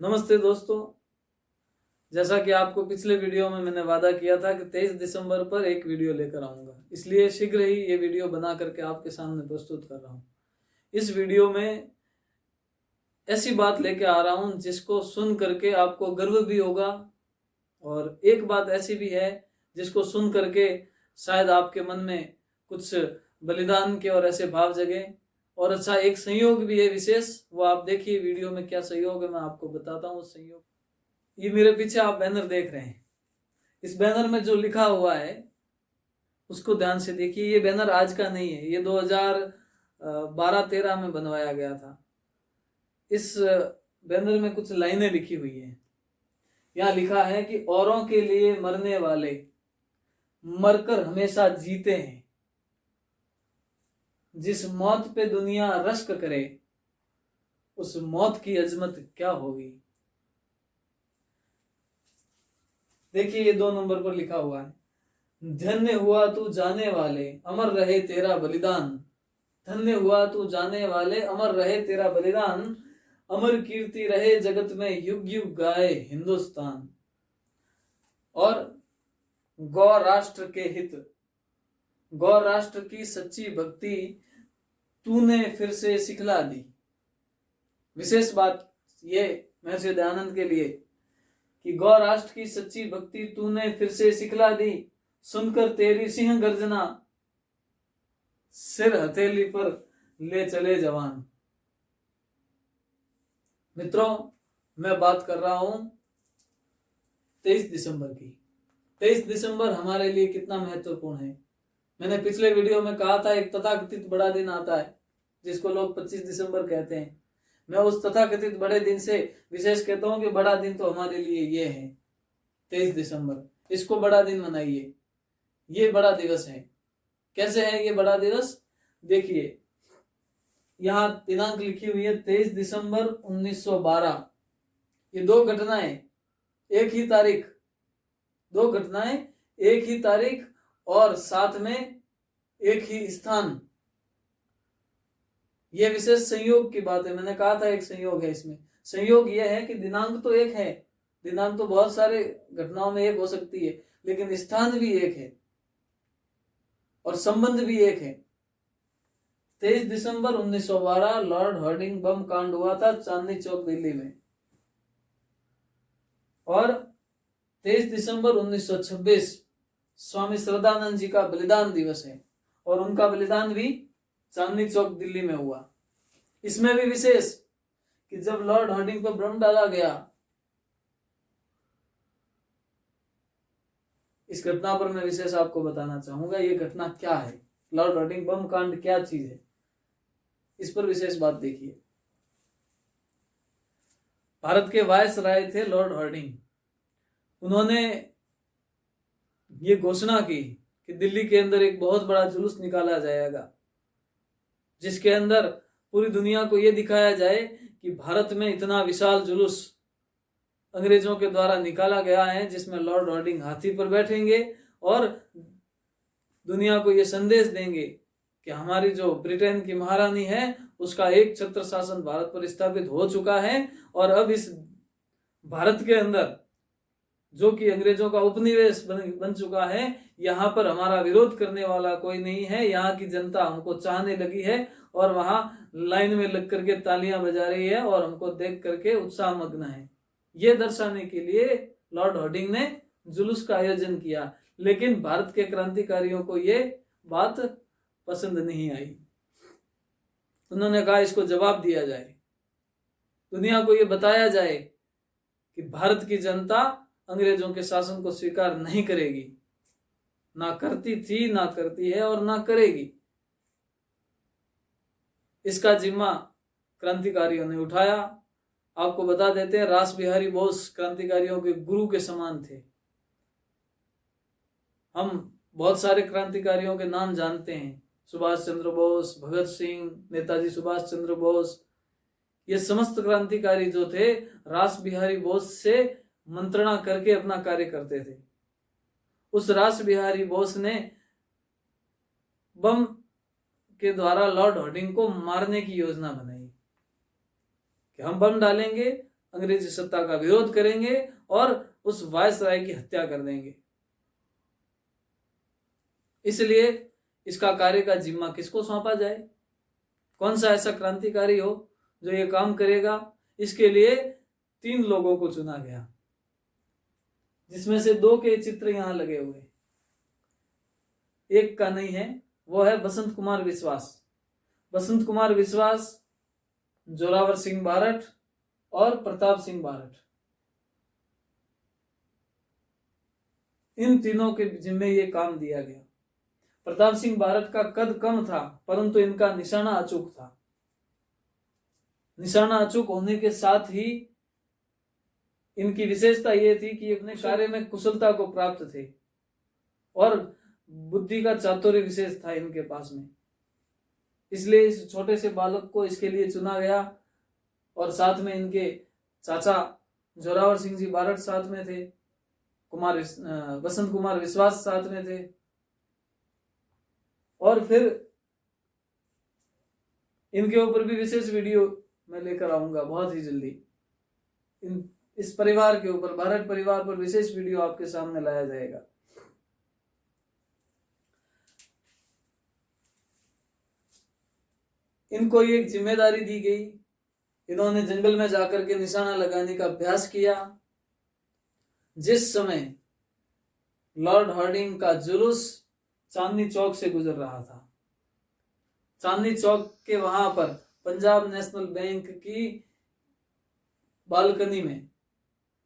नमस्ते दोस्तों, जैसा कि आपको पिछले वीडियो में मैंने वादा किया था कि 23 दिसंबर पर एक वीडियो लेकर आऊंगा, इसलिए शीघ्र ही ये वीडियो बना करके आपके सामने प्रस्तुत कर रहा हूँ। इस वीडियो में ऐसी बात लेके आ रहा हूँ जिसको सुन करके आपको गर्व भी होगा, और एक बात ऐसी भी है जिसको सुन करके शायद आपके मन में कुछ बलिदान के और ऐसे भाव जगे। और अच्छा, एक संयोग भी है विशेष, वो आप देखिए वीडियो में क्या संयोग है, मैं आपको बताता हूँ उस संयोग। ये मेरे पीछे आप बैनर देख रहे हैं, इस बैनर में जो लिखा हुआ है उसको ध्यान से देखिए। ये बैनर आज का नहीं है, ये 2012-13 में बनवाया गया था। इस बैनर में कुछ लाइनें लिखी हुई हैं। यहाँ लिखा है कि औरों के लिए मरने वाले मरकर हमेशा जीते हैं, जिस मौत पे दुनिया रश्क करे उस मौत की अजमत क्या होगी। देखिए ये 2 नंबर पर लिखा हुआ है, धन्य हुआ तू जाने वाले अमर रहे तेरा बलिदान। धन्य हुआ तू जाने वाले अमर रहे तेरा बलिदान, अमर कीर्ति रहे जगत में युग युग गाए हिंदुस्तान। और गौ राष्ट्र के हित, गौ राष्ट्र की सच्ची भक्ति तूने फिर से सिखला दी। विशेष बात ये महर्षि दयानंद के लिए कि गौ राष्ट्र की सच्ची भक्ति तूने फिर से सिखला दी, सुनकर तेरी सिंह गर्जना सिर हथेली पर ले चले जवान। मित्रों, मैं बात कर रहा हूं 23 दिसंबर की। 23 दिसंबर हमारे लिए कितना महत्वपूर्ण है। मैंने पिछले वीडियो में कहा था एक तथाकथित बड़ा दिन आता है जिसको लोग 25 दिसंबर कहते हैं। मैं उस तथाकथित बड़े दिन से विशेष कहता हूं कि बड़ा दिन तो हमारे लिए ये है 23 दिसंबर। इसको बड़ा दिन मनाइए, ये बड़ा दिवस है। कैसे है ये बड़ा दिवस? देखिए यहाँ दिनांक लिखी हुई है 23 दिसंबर 1912। ये 2 घटनाएं एक ही तारीख, 2 घटनाएं एक ही तारीख और साथ में एक ही स्थान। ये विशेष संयोग की बात है। मैंने कहा था एक संयोग है इसमें। संयोग यह है कि दिनांक तो एक है, दिनांक तो बहुत सारे घटनाओं में एक हो सकती है, लेकिन स्थान भी एक है और संबंध भी एक है। 23 दिसंबर 1912 लॉर्ड हार्डिंग बम कांड हुआ था चांदनी चौक दिल्ली में। और 23 दिसंबर 1926 स्वामी श्रद्धानंद जी का बलिदान दिवस है, और उनका बलिदान भी चांदनी चौक दिल्ली में हुआ। इसमें भी विशेष कि जब लॉर्ड हार्डिंग पर बम डाला गया, इस घटना पर मैं विशेष आपको बताना चाहूंगा। ये घटना क्या है, लॉर्ड हार्डिंग बम कांड क्या चीज है, इस पर विशेष बात देखिए। भारत के वायसराय थे लॉर्ड हार्डिंग। उन्होंने ये घोषणा की कि दिल्ली के अंदर एक बहुत बड़ा जुलूस निकाला जाएगा, जिसके अंदर पूरी दुनिया को यह दिखाया जाए कि भारत में इतना विशाल जुलूस अंग्रेजों के द्वारा निकाला गया है, जिसमें लॉर्ड हार्डिंग हाथी पर बैठेंगे और दुनिया को यह संदेश देंगे कि हमारी जो ब्रिटेन की महारानी है उसका एक छत्र शासन भारत पर स्थापित हो चुका है, और अब इस भारत के अंदर जो कि अंग्रेजों का उपनिवेश बन चुका है, यहाँ पर हमारा विरोध करने वाला कोई नहीं है। यहाँ की जनता हमको चाहने लगी है और वहां लाइन में लग करके तालियां बजा रही है और हमको देख करके उत्साह मग्न है। ये दर्शाने के लिए लॉर्ड हार्डिंग ने जुलूस का आयोजन किया, लेकिन भारत के क्रांतिकारियों को ये बात पसंद नहीं आई। उन्होंने कहा इसको जवाब दिया जाए, दुनिया को ये बताया जाए कि भारत की जनता अंग्रेजों के शासन को स्वीकार नहीं करेगी, ना करती थी, ना करती है और ना करेगी। इसका जिम्मा क्रांतिकारियों ने उठाया। आपको बता देते हैं, रास बिहारी बोस क्रांतिकारियों के गुरु के समान थे। हम बहुत सारे क्रांतिकारियों के नाम जानते हैं, सुभाष चंद्र बोस, भगत सिंह, नेताजी सुभाष चंद्र बोस। ये समस्त क्रांतिकारी जो थे रास बिहारी बोस से मंत्रणा करके अपना कार्य करते थे। उस रास बिहारी बोस ने बम के द्वारा लॉर्ड हार्डिंग को मारने की योजना बनाई कि हम बम डालेंगे अंग्रेजी सत्ता का विरोध करेंगे और उस वायसराय की हत्या कर देंगे। इसलिए इसका कार्य का जिम्मा किसको सौंपा जाए, कौन सा ऐसा क्रांतिकारी हो जो ये काम करेगा। इसके लिए 3 लोगों को चुना गया, जिसमें से 2 के चित्र यहां लगे हुए, एक का नहीं है, वो है बसंत कुमार विश्वास। बसंत कुमार विश्वास, जोरावर सिंह बारठ और प्रताप सिंह बारठ, इन तीनों के जिम्मे ये काम दिया गया। प्रताप सिंह बारठ का कद कम था, परंतु इनका निशाना अचूक था। निशाना अचूक होने के साथ ही इनकी विशेषता यह थी कि अपने कार्य में कुशलता को प्राप्त थे और बुद्धि का चातुर्य विशेष था इनके पास में। इसलिए इस छोटे से बालक को इसके लिए चुना गया और साथ में इनके चाचा जोरावर सिंह जी बारठ साथ में थे, बसंत कुमार विश्वास साथ में थे। और फिर इनके ऊपर भी विशेष वीडियो मैं लेकर आऊंगा बहुत ही जल्दी। इस परिवार के ऊपर, बारठ परिवार पर विशेष वीडियो आपके सामने लाया जाएगा। इनको एक जिम्मेदारी दी गई, इन्होंने जंगल में जाकर के निशाना लगाने का अभ्यास किया। जिस समय लॉर्ड हार्डिंग का जुलूस चांदनी चौक से गुजर रहा था, चांदनी चौक के वहां पर पंजाब नेशनल बैंक की बालकनी में,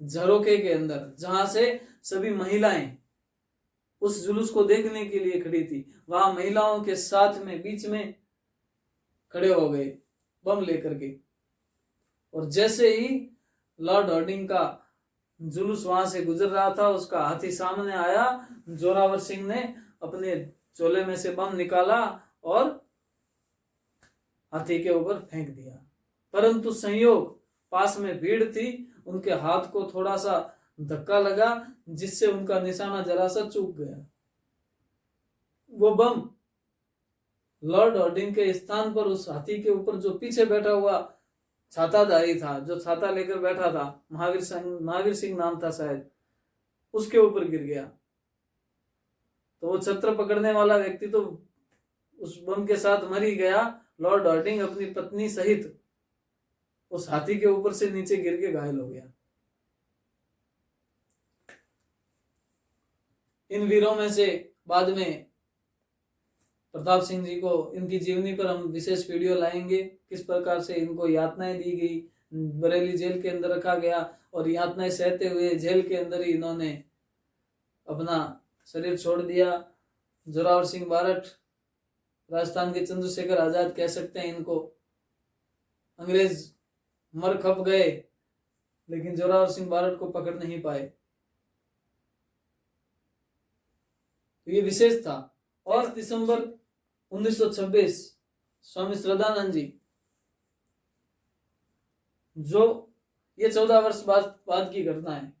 झरोखे के अंदर, जहां से सभी महिलाएं उस जुलूस को देखने के लिए खड़ी थी, वहां महिलाओं के साथ में बीच में खड़े हो गए बम लेकर के। और जैसे ही लॉर्ड हार्डिंग का जुलूस वहां से गुजर रहा था, उसका हाथी सामने आया, जोरावर सिंह ने अपने चोले में से बम निकाला और हाथी के ऊपर फेंक दिया। परंतु संयोग, पास में भीड़ थी, उनके हाथ को थोड़ा सा धक्का लगा, जिससे उनका निशाना जरा सा चूक गया। वो बम लॉर्ड हार्डिंग के स्थान पर उस हाथी के ऊपर जो पीछे बैठा हुआ छाताधारी था, जो छाता लेकर बैठा था, महावीर सिंह नाम था शायद, उसके ऊपर गिर गया। तो वो छत्र पकड़ने वाला व्यक्ति तो उस बम के साथ मर ही गया। लॉर्ड हार्डिंग अपनी पत्नी सहित उस हाथी के ऊपर से नीचे गिर के घायल हो गया। इन वीरों में से बाद में प्रताप सिंह जी को, इनकी जीवनी पर हम विशेष वीडियो लाएंगे, किस प्रकार से इनको यातनाएं दी गई, बरेली जेल के अंदर रखा गया और यातनाएं सहते हुए जेल के अंदर ही इन्होंने अपना शरीर छोड़ दिया। जोरावर सिंह बारठ, राजस्थान के चंद्रशेखर आजाद कह सकते हैं इनको। अंग्रेज मर खप गए, लेकिन जोरावर सिंह बारठ को पकड़ नहीं पाए। तो ये विशेष था। और दिसंबर 1926 स्वामी श्रद्धानंद जी, जो ये 14 वर्ष बाद की घटना है,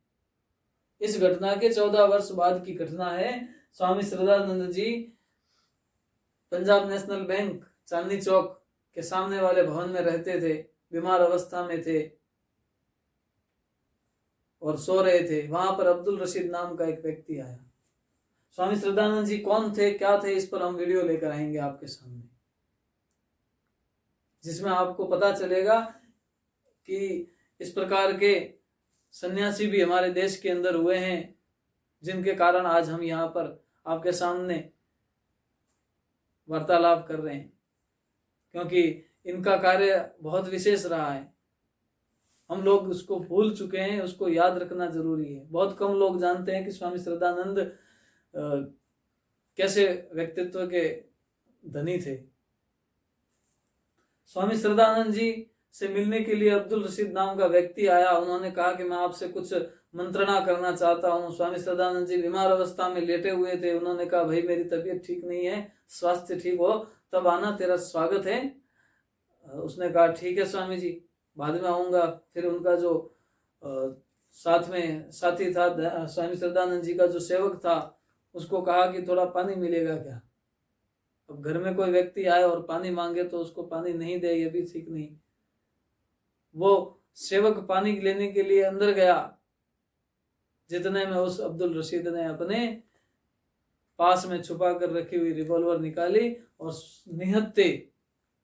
इस घटना के 14 वर्ष बाद की घटना है। स्वामी श्रद्धानंद जी पंजाब नेशनल बैंक चांदनी चौक के सामने वाले भवन में रहते थे, बीमार अवस्था में थे और सो रहे थे। वहां पर अब्दुल रशीद नाम का एक व्यक्ति आया। स्वामी श्रद्धानंद जी कौन थे, क्या थे, इस पर हम वीडियो लेकर आएंगे आपके सामने, जिसमें आपको पता चलेगा कि इस प्रकार के सन्यासी भी हमारे देश के अंदर हुए हैं, जिनके कारण आज हम यहाँ पर आपके सामने वार्तालाप कर रहे हैं, क्योंकि इनका कार्य बहुत विशेष रहा है। हम लोग उसको भूल चुके हैं, उसको याद रखना जरूरी है। बहुत कम लोग जानते हैं कि स्वामी श्रद्धानंद कैसे व्यक्तित्व के धनी थे। स्वामी श्रद्धानंद जी से मिलने के लिए अब्दुल रशीद नाम का व्यक्ति आया। उन्होंने कहा कि मैं आपसे कुछ मंत्रणा करना चाहता हूँ। स्वामी श्रद्धानंद जी बीमार अवस्था में लेटे हुए थे। उन्होंने कहा, भाई मेरी तबीयत ठीक नहीं है, स्वास्थ्य ठीक हो तब आना, तेरा स्वागत है। उसने कहा ठीक है स्वामी जी, बाद में आऊंगा। फिर उनका जो साथ में साथी था, स्वामी श्रद्धानंद जी का जो सेवक था, उसको कहा कि थोड़ा पानी मिलेगा क्या। अब घर में कोई व्यक्ति आए और पानी मांगे तो उसको पानी नहीं दे, ये भी ठीक नहीं। वो सेवक पानी लेने के लिए अंदर गया, जितने में उस अब्दुल रशीद ने अपने पास में छुपा कर रखी हुई रिवॉल्वर निकाली और निहत्थे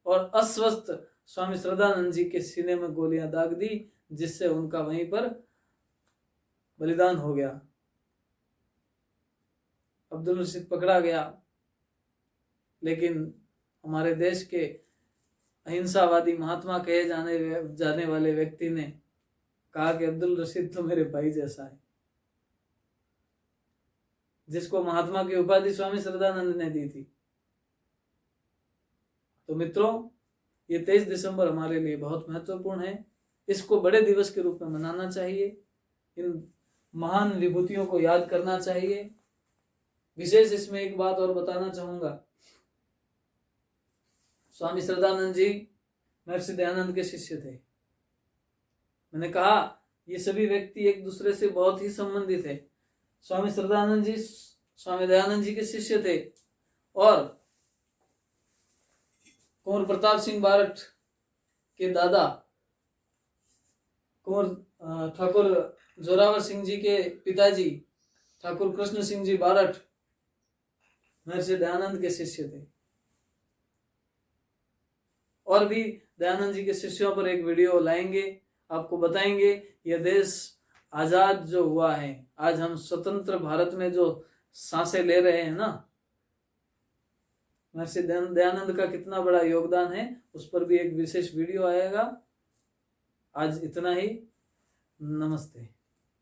और अस्वस्थ स्वामी श्रद्धानंद जी के सीने में गोलियां दाग दी, जिससे उनका वहीं पर बलिदान हो गया। अब्दुल रशीद पकड़ा गया, लेकिन हमारे देश के अहिंसावादी महात्मा कहे जाने वाले व्यक्ति ने कहा कि अब्दुल रशीद तो मेरे भाई जैसा है, जिसको महात्मा की उपाधि स्वामी श्रद्धानंद ने दी थी। तो मित्रों, ये 23 दिसंबर हमारे लिए बहुत महत्वपूर्ण है। इसको बड़े दिवस के रूप में मनाना चाहिए, इन महान विभूतियों को याद करना चाहिए। विशेष इसमें एक बात और बताना चाहूंगा, स्वामी श्रद्धानंद जी महर्षि दयानंद के शिष्य थे। मैंने कहा ये सभी व्यक्ति एक दूसरे से बहुत ही संबंधित है। स्वामी श्रद्धानंद जी स्वामी दयानंद जी के शिष्य थे और कुंवर प्रताप सिंह बारठ के दादा कुंवर ठाकुर जोरावर सिंह जी के पिताजी ठाकुर कृष्ण सिंह जी बारठ महर्षि दयानंद के शिष्य थे। और भी दयानंद जी के शिष्यों पर एक वीडियो लाएंगे, आपको बताएंगे यह देश आजाद जो हुआ है, आज हम स्वतंत्र भारत में जो सांसें ले रहे हैं ना, महर्षि दयानंद का कितना बड़ा योगदान है, उस पर भी एक विशेष वीडियो आएगा। आज इतना ही, नमस्ते।